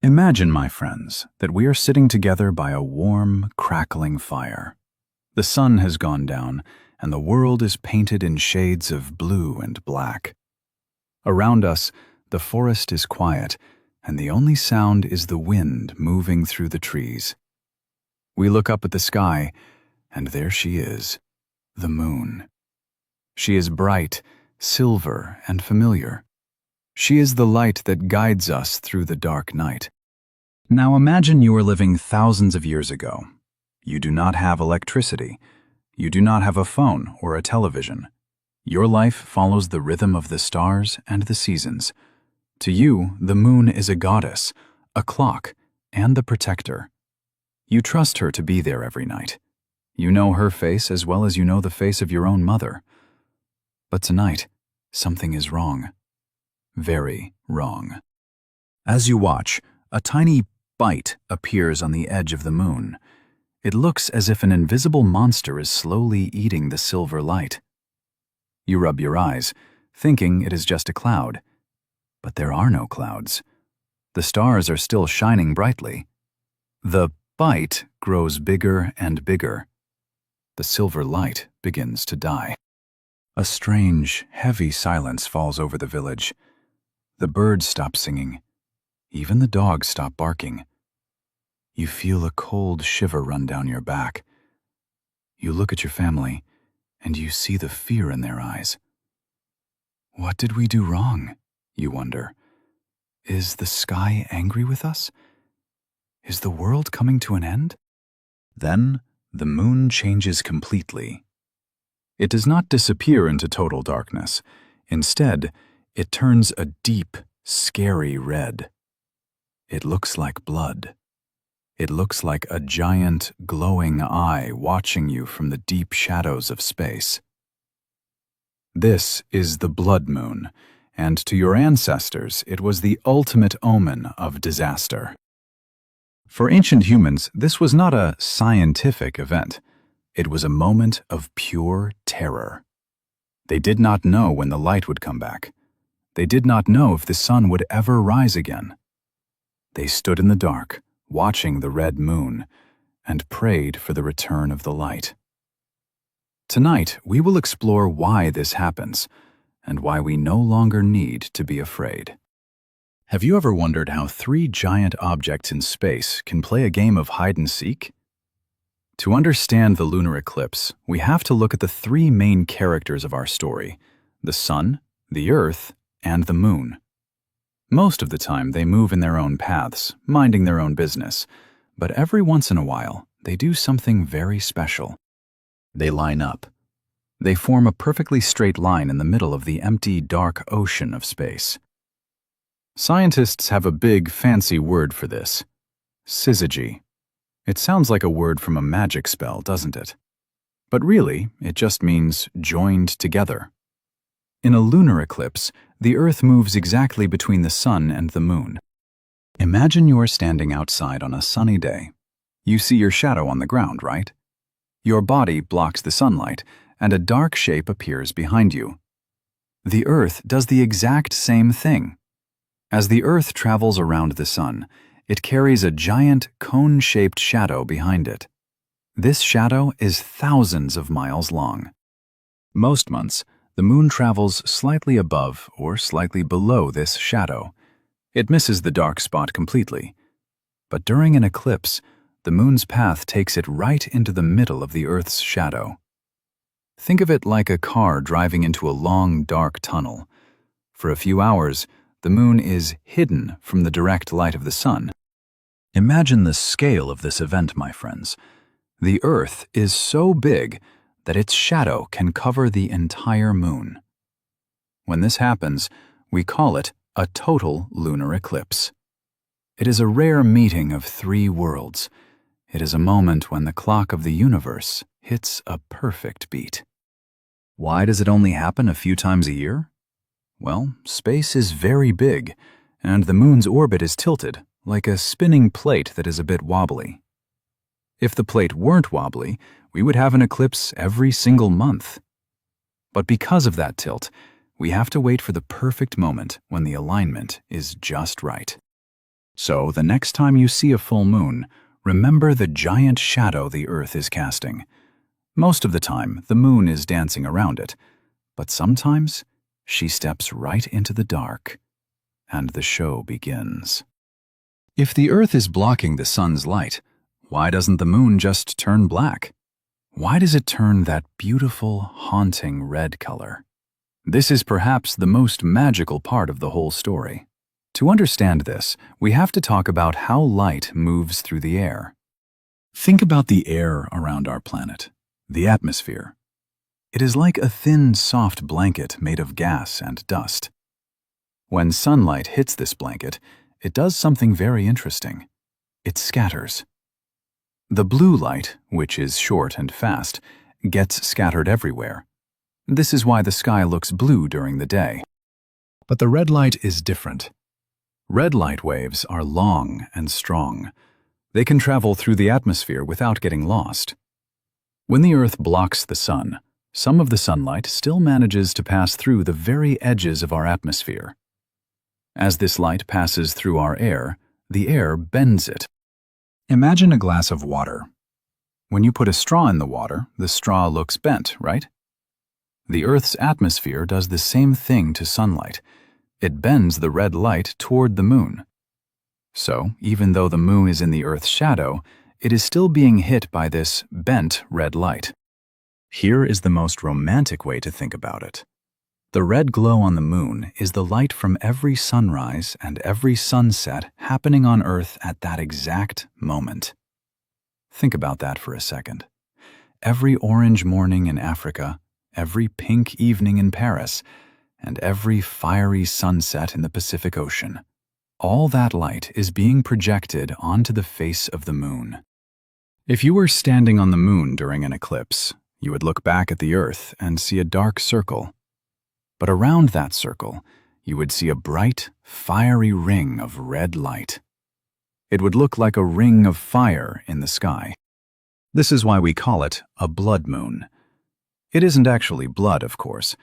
Imagine, my friends, that we are sitting together by a warm, crackling fire. The sun has gone down, and the world is painted in shades of blue and black. Around us, the forest is quiet, and the only sound is the wind moving through the trees. We look up at the sky, and there she is, the moon. She is bright, silver, and familiar. She is the light that guides us through the dark night. Now imagine you are living thousands of years ago. You do not have electricity. You do not have a phone or a television. Your life follows the rhythm of the stars and the seasons. To you, the moon is a goddess, a clock, and the protector. You trust her to be there every night. You know her face as well as you know the face of your own mother. But tonight, something is wrong. Very wrong. As you watch, a tiny bite appears on the edge of the moon. It looks as if an invisible monster is slowly eating the silver light. You rub your eyes, thinking it is just a cloud. But there are no clouds. The stars are still shining brightly. The bite grows bigger and bigger. The silver light begins to die. A strange, heavy silence falls over the village. The birds stop singing. Even the dogs stop barking. You feel a cold shiver run down your back. You look at your family, and you see the fear in their eyes. What did we do wrong? You wonder. Is the sky angry with us? Is the world coming to an end? Then the moon changes completely. It does not disappear into total darkness. Instead, it turns a deep, scary red. It looks like blood. It looks like a giant, glowing eye watching you from the deep shadows of space. This is the blood moon, and to your ancestors, it was the ultimate omen of disaster. For ancient humans, this was not a scientific event. It was a moment of pure terror. They did not know when the light would come back. They did not know if the sun would ever rise again. They stood in the dark, watching the red moon, and prayed for the return of the light. Tonight, we will explore why this happens, and why we no longer need to be afraid. Have you ever wondered how three giant objects in space can play a game of hide-and-seek? To understand the lunar eclipse, we have to look at the three main characters of our story: the sun, the earth, and the moon. Most of the time, they move in their own paths, minding their own business, but every once in a while, they do something very special. They line up. They form a perfectly straight line in the middle of the empty, dark ocean of space. Scientists have a big, fancy word for this: syzygy. It sounds like a word from a magic spell, doesn't it? But really, it just means joined together. In a lunar eclipse, the Earth moves exactly between the sun and the moon. Imagine you are standing outside on a sunny day. You see your shadow on the ground, right? Your body blocks the sunlight, and a dark shape appears behind you. The Earth does the exact same thing. As the Earth travels around the sun, it carries a giant cone-shaped shadow behind it. This shadow is thousands of miles long. Most months, the moon travels slightly above or slightly below this shadow. It misses the dark spot completely. But during an eclipse, the moon's path takes it right into the middle of the Earth's shadow. Think of it like a car driving into a long, dark tunnel. For a few hours, the moon is hidden from the direct light of the sun. Imagine the scale of this event, my friends. The Earth is so big that its shadow can cover the entire moon. When this happens, we call it a total lunar eclipse. It is a rare meeting of three worlds. It is a moment when the clock of the universe hits a perfect beat. Why does it only happen a few times a year? Well, space is very big, and the moon's orbit is tilted, like a spinning plate that is a bit wobbly. If the plate weren't wobbly, we would have an eclipse every single month. But because of that tilt, we have to wait for the perfect moment when the alignment is just right. So, the next time you see a full moon, remember the giant shadow the Earth is casting. Most of the time, the moon is dancing around it, but sometimes she steps right into the dark, and the show begins. If the Earth is blocking the sun's light, why doesn't the moon just turn black? Why does it turn that beautiful, haunting red color? This is perhaps the most magical part of the whole story. To understand this, we have to talk about how light moves through the air. Think about the air around our planet, the atmosphere. It is like a thin, soft blanket made of gas and dust. When sunlight hits this blanket, it does something very interesting. It scatters. The blue light, which is short and fast, gets scattered everywhere. This is why the sky looks blue during the day. But the red light is different. Red light waves are long and strong. They can travel through the atmosphere without getting lost. When the Earth blocks the sun, some of the sunlight still manages to pass through the very edges of our atmosphere. As this light passes through our air, the air bends it. Imagine a glass of water. When you put a straw in the water, the straw looks bent, right? The Earth's atmosphere does the same thing to sunlight. It bends the red light toward the moon. So, even though the moon is in the Earth's shadow, it is still being hit by this bent red light. Here is the most romantic way to think about it. The red glow on the moon is the light from every sunrise and every sunset happening on Earth at that exact moment. Think about that for a second. Every orange morning in Africa, every pink evening in Paris, and every fiery sunset in the Pacific Ocean. All that light is being projected onto the face of the moon. If you were standing on the moon during an eclipse, you would look back at the Earth and see a dark circle. But around that circle, you would see a bright, fiery ring of red light. It would look like a ring of fire in the sky. This is why we call it a blood moon. It isn't actually blood, of course.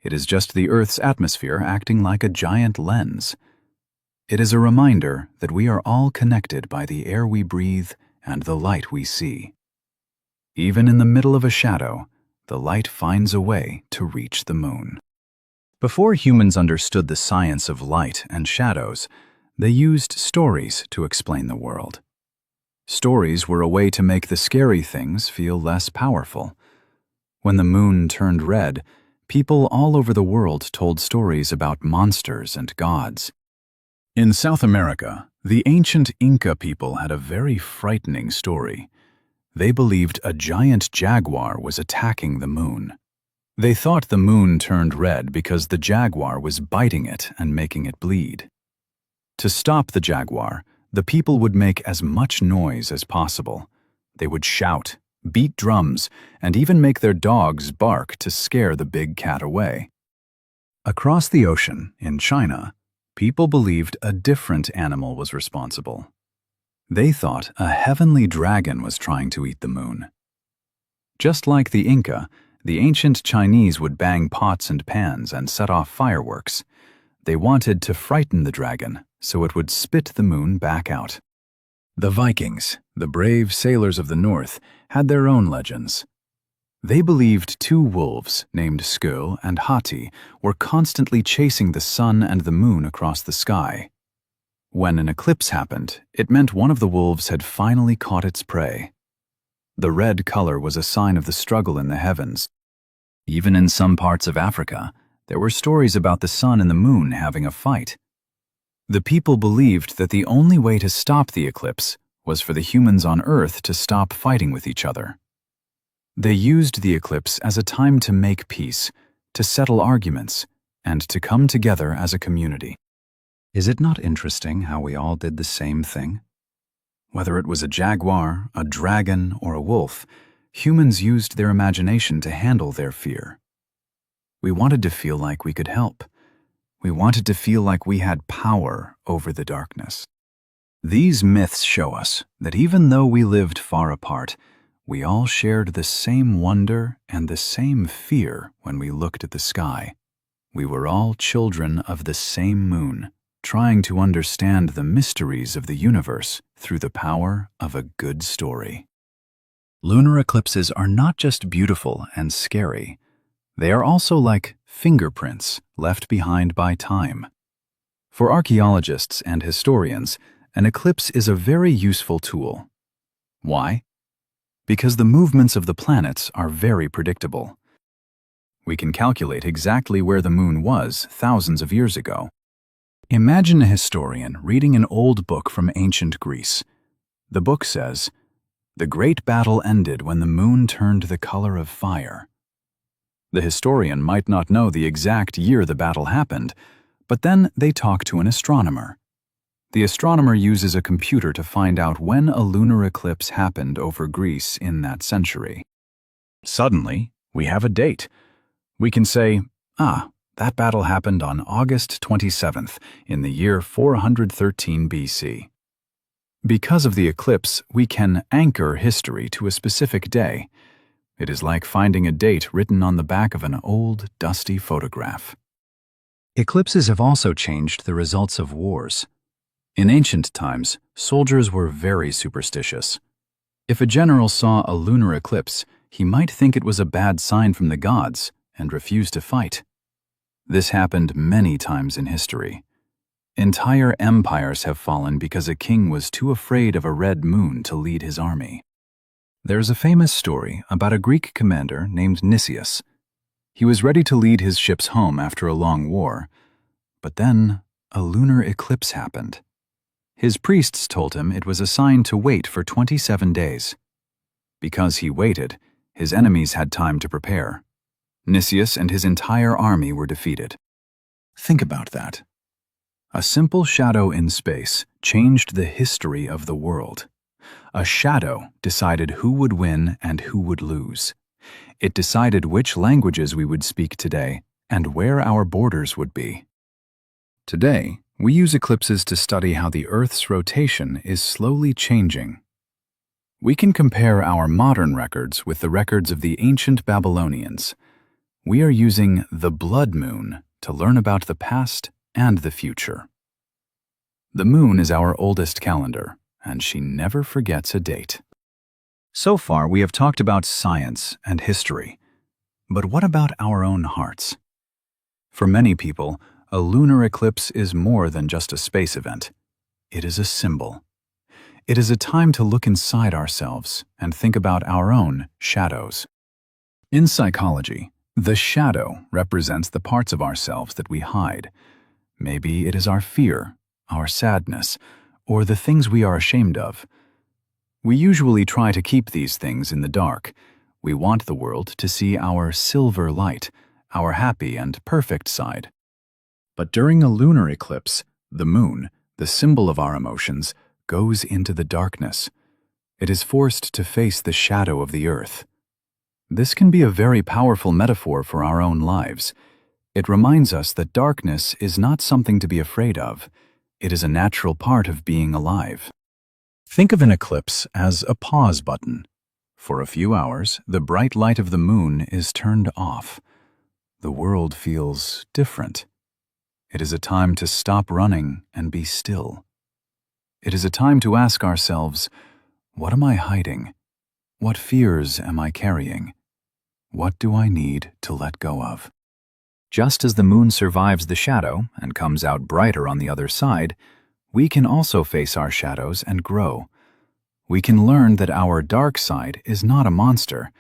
It is just the Earth's atmosphere acting like a giant lens. It is a reminder that we are all connected by the air we breathe and the light we see. Even in the middle of a shadow, the light finds a way to reach the moon. Before humans understood the science of light and shadows, they used stories to explain the world. Stories were a way to make the scary things feel less powerful. When the moon turned red, people all over the world told stories about monsters and gods. In South America, the ancient Inca people had a very frightening story. They believed a giant jaguar was attacking the moon. They thought the moon turned red because the jaguar was biting it and making it bleed. To stop the jaguar, the people would make as much noise as possible. They would shout, beat drums, and even make their dogs bark to scare the big cat away. Across the ocean, in China, people believed a different animal was responsible. They thought a heavenly dragon was trying to eat the moon. Just like the Inca, the ancient Chinese would bang pots and pans and set off fireworks. They wanted to frighten the dragon so it would spit the moon back out. The Vikings, the brave sailors of the north, had their own legends. They believed two wolves named Skul and Hati were constantly chasing the sun and the moon across the sky. When an eclipse happened, it meant one of the wolves had finally caught its prey. The red color was a sign of the struggle in the heavens. Even in some parts of Africa, there were stories about the sun and the moon having a fight. The people believed that the only way to stop the eclipse was for the humans on Earth to stop fighting with each other. They used the eclipse as a time to make peace, to settle arguments, and to come together as a community. Is it not interesting how we all did the same thing? Whether it was a jaguar, a dragon, or a wolf, humans used their imagination to handle their fear. We wanted to feel like we could help. We wanted to feel like we had power over the darkness. These myths show us that even though we lived far apart, we all shared the same wonder and the same fear when we looked at the sky. We were all children of the same moon, trying to understand the mysteries of the universe through the power of a good story. Lunar eclipses are not just beautiful and scary. They are also like fingerprints left behind by time. For archaeologists and historians, an eclipse is a very useful tool. Why? Because the movements of the planets are very predictable. We can calculate exactly where the moon was thousands of years ago. Imagine a historian reading an old book from ancient Greece. The book says, "The great battle ended when the moon turned the color of fire." The historian might not know the exact year the battle happened, but then they talk to an astronomer. The astronomer uses a computer to find out when a lunar eclipse happened over Greece in that century. Suddenly, we have a date. We can say, that battle happened on August 27th in the year 413 BC. Because of the eclipse, we can anchor history to a specific day. It is like finding a date written on the back of an old, dusty photograph. Eclipses have also changed the results of wars. In ancient times, soldiers were very superstitious. If a general saw a lunar eclipse, he might think it was a bad sign from the gods and refuse to fight. This happened many times in history. Entire empires have fallen because a king was too afraid of a red moon to lead his army. There's a famous story about a Greek commander named Nicias. He was ready to lead his ships home after a long war, but then a lunar eclipse happened. His priests told him it was a sign to wait for 27 days. Because he waited, his enemies had time to prepare. Nicias and his entire army were defeated. Think about that. A simple shadow in space changed the history of the world. A shadow decided who would win and who would lose. It decided which languages we would speak today and where our borders would be. Today, we use eclipses to study how the Earth's rotation is slowly changing. We can compare our modern records with the records of the ancient Babylonians. We are using the blood moon to learn about the past and the future. The moon is our oldest calendar, and she never forgets a date. So far, we have talked about science and history. But what about our own hearts? For many people, a lunar eclipse is more than just a space event. It is a symbol. It is a time to look inside ourselves and think about our own shadows. In psychology, the shadow represents the parts of ourselves that we hide. Maybe it is our fear, our sadness, or the things we are ashamed of. We usually try to keep these things in the dark. We want the world to see our silver light, our happy and perfect side. But during a lunar eclipse, the moon, the symbol of our emotions, goes into the darkness. It is forced to face the shadow of the earth. This can be a very powerful metaphor for our own lives. It reminds us that darkness is not something to be afraid of. It is a natural part of being alive. Think of an eclipse as a pause button. For a few hours, the bright light of the moon is turned off. The world feels different. It is a time to stop running and be still. It is a time to ask ourselves, what am I hiding? What fears am I carrying? What do I need to let go of? Just as the moon survives the shadow and comes out brighter on the other side, we can also face our shadows and grow. We can learn that our dark side is not a monster.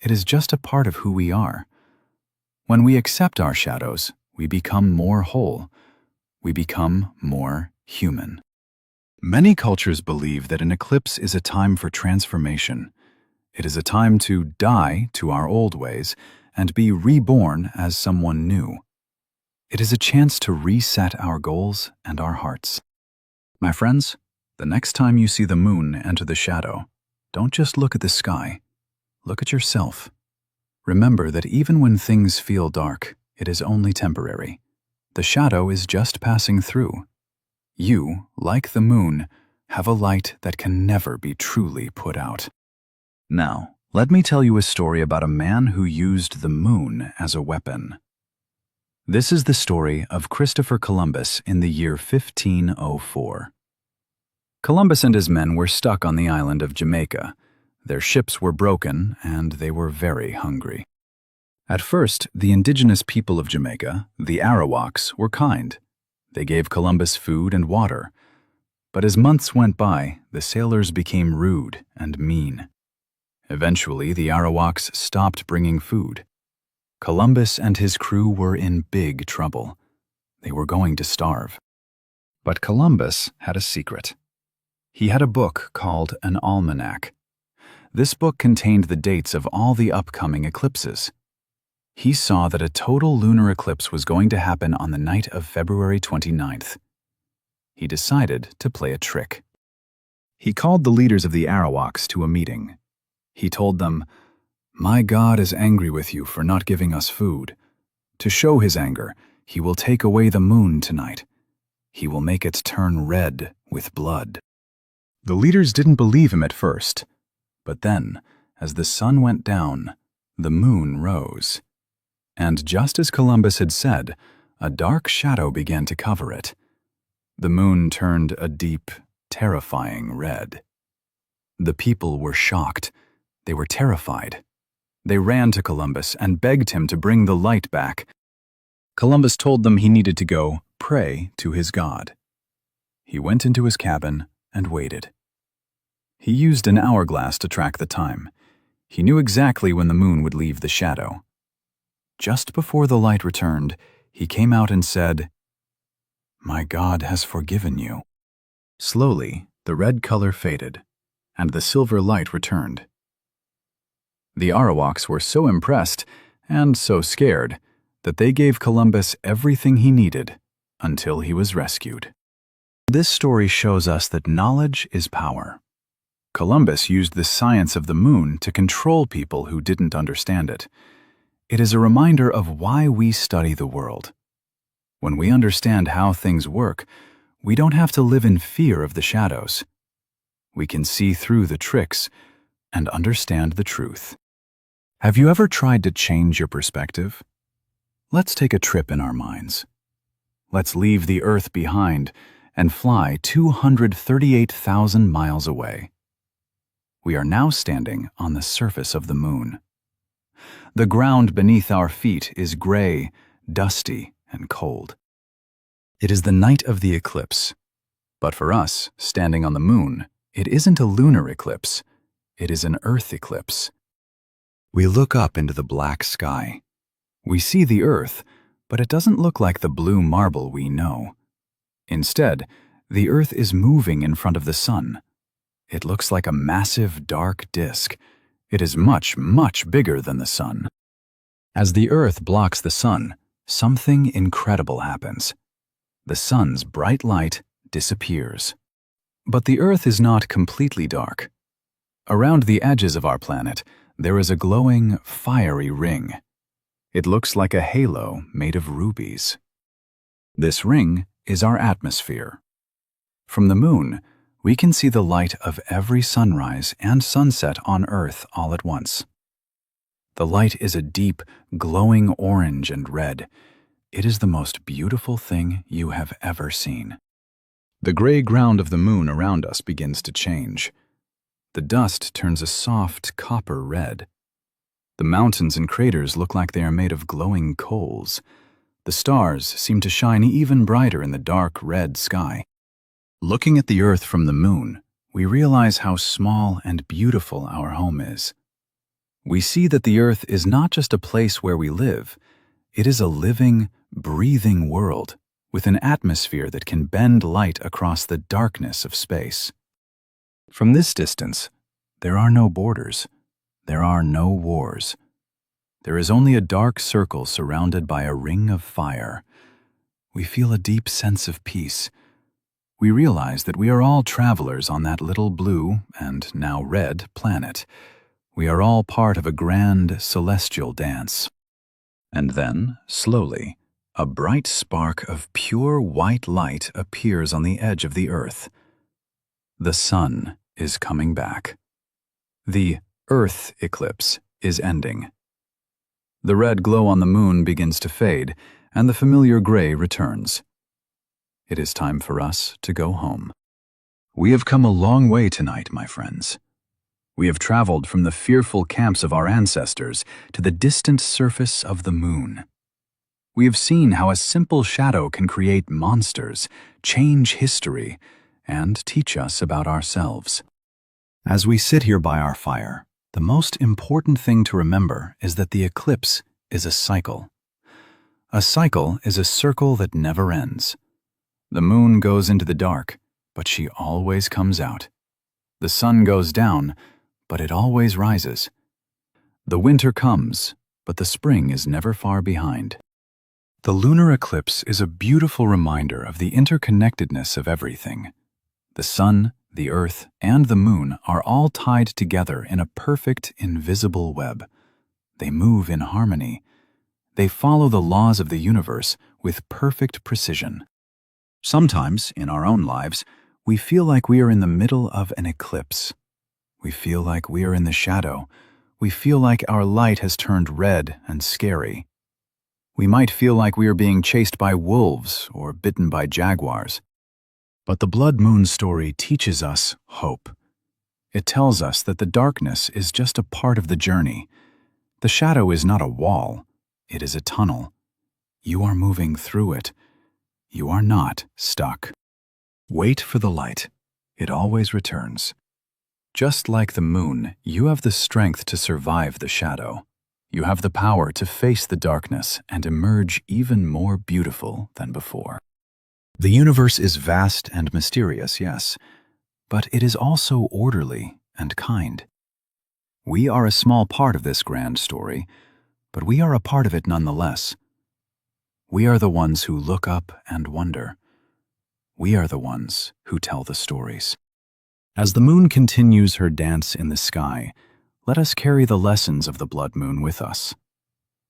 It is just a part of who we are. When we accept our shadows, we become more whole. We become more human. Many cultures believe that an eclipse is a time for transformation. It is a time to die to our old ways and be reborn as someone new. It is a chance to reset our goals and our hearts. My friends, the next time you see the moon enter the shadow, don't just look at the sky. Look at yourself. Remember that even when things feel dark, it is only temporary. The shadow is just passing through. You, like the moon, have a light that can never be truly put out. Now, let me tell you a story about a man who used the moon as a weapon. This is the story of Christopher Columbus in the year 1504. Columbus and his men were stuck on the island of Jamaica. Their ships were broken, and they were very hungry. At first, the indigenous people of Jamaica, the Arawaks, were kind. They gave Columbus food and water. But as months went by, the sailors became rude and mean. Eventually, the Arawaks stopped bringing food. Columbus and his crew were in big trouble. They were going to starve. But Columbus had a secret. He had a book called an almanac. This book contained the dates of all the upcoming eclipses. He saw that a total lunar eclipse was going to happen on the night of February 29th. He decided to play a trick. He called the leaders of the Arawaks to a meeting. He told them, "My God is angry with you for not giving us food. To show his anger, he will take away the moon tonight. He will make it turn red with blood." The leaders didn't believe him at first, but then, as the sun went down, the moon rose. And just as Columbus had said, a dark shadow began to cover it. The moon turned a deep, terrifying red. The people were shocked. They were terrified. They ran to Columbus and begged him to bring the light back. Columbus told them he needed to go pray to his God. He went into his cabin and waited. He used an hourglass to track the time. He knew exactly when the moon would leave the shadow. Just before the light returned, he came out and said, "My God has forgiven you." Slowly, the red color faded, and the silver light returned. The Arawaks were so impressed and so scared that they gave Columbus everything he needed until he was rescued. This story shows us that knowledge is power. Columbus used the science of the moon to control people who didn't understand it. It is a reminder of why we study the world. When we understand how things work, we don't have to live in fear of the shadows. We can see through the tricks and understand the truth. Have you ever tried to change your perspective? Let's take a trip in our minds. Let's leave the Earth behind and fly 238,000 miles away. We are now standing on the surface of the moon. The ground beneath our feet is gray, dusty, and cold. It is the night of the eclipse. But for us, standing on the moon, it isn't a lunar eclipse. It is an Earth eclipse. We look up into the black sky. We see the Earth, but it doesn't look like the blue marble we know. Instead, the Earth is moving in front of the sun. It looks like a massive dark disk. It is much, much bigger than the sun. As the Earth blocks the sun, something incredible happens. The sun's bright light disappears. But the Earth is not completely dark. Around the edges of our planet, there is a glowing, fiery ring. It looks like a halo made of rubies. This ring is our atmosphere. From the moon, we can see the light of every sunrise and sunset on Earth all at once. The light is a deep, glowing orange and red. It is the most beautiful thing you have ever seen. The gray ground of the moon around us begins to change. The dust turns a soft copper red. The mountains and craters look like they are made of glowing coals. The stars seem to shine even brighter in the dark red sky. Looking at the Earth from the moon, we realize how small and beautiful our home is. We see that the Earth is not just a place where we live. It is a living, breathing world with an atmosphere that can bend light across the darkness of space. From this distance, there are no borders. There are no wars. There is only a dark circle surrounded by a ring of fire. We feel a deep sense of peace. We realize that we are all travelers on that little blue, and now red, planet. We are all part of a grand celestial dance. And then, slowly, a bright spark of pure white light appears on the edge of the Earth. The sun is coming back. The Earth eclipse is ending. The red glow on the moon begins to fade, and the familiar gray returns. It is time for us to go home. We have come a long way tonight, my friends. We have traveled from the fearful camps of our ancestors to the distant surface of the moon. We have seen how a simple shadow can create monsters, change history, and teach us about ourselves. As we sit here by our fire, the most important thing to remember is that the eclipse is a cycle. A cycle is a circle that never ends. The moon goes into the dark, but she always comes out. The sun goes down, but it always rises. The winter comes, but the spring is never far behind. The lunar eclipse is a beautiful reminder of the interconnectedness of everything. The sun, the earth, and the moon are all tied together in a perfect, invisible web. They move in harmony. They follow the laws of the universe with perfect precision. Sometimes, in our own lives, we feel like we are in the middle of an eclipse. We feel like we are in the shadow. We feel like our light has turned red and scary. We might feel like we are being chased by wolves or bitten by jaguars. But the blood moon story teaches us hope. It tells us that the darkness is just a part of the journey. The shadow is not a wall. It is a tunnel. You are moving through it. You are not stuck. Wait for the light. It always returns. Just like the moon, you have the strength to survive the shadow. You have the power to face the darkness and emerge even more beautiful than before. The universe is vast and mysterious, yes, but it is also orderly and kind. We are a small part of this grand story, but we are a part of it nonetheless. We are the ones who look up and wonder. We are the ones who tell the stories. As the moon continues her dance in the sky, let us carry the lessons of the blood moon with us.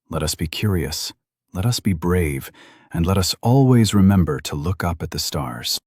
Let us be curious, let us be brave, and let us always remember to look up at the stars.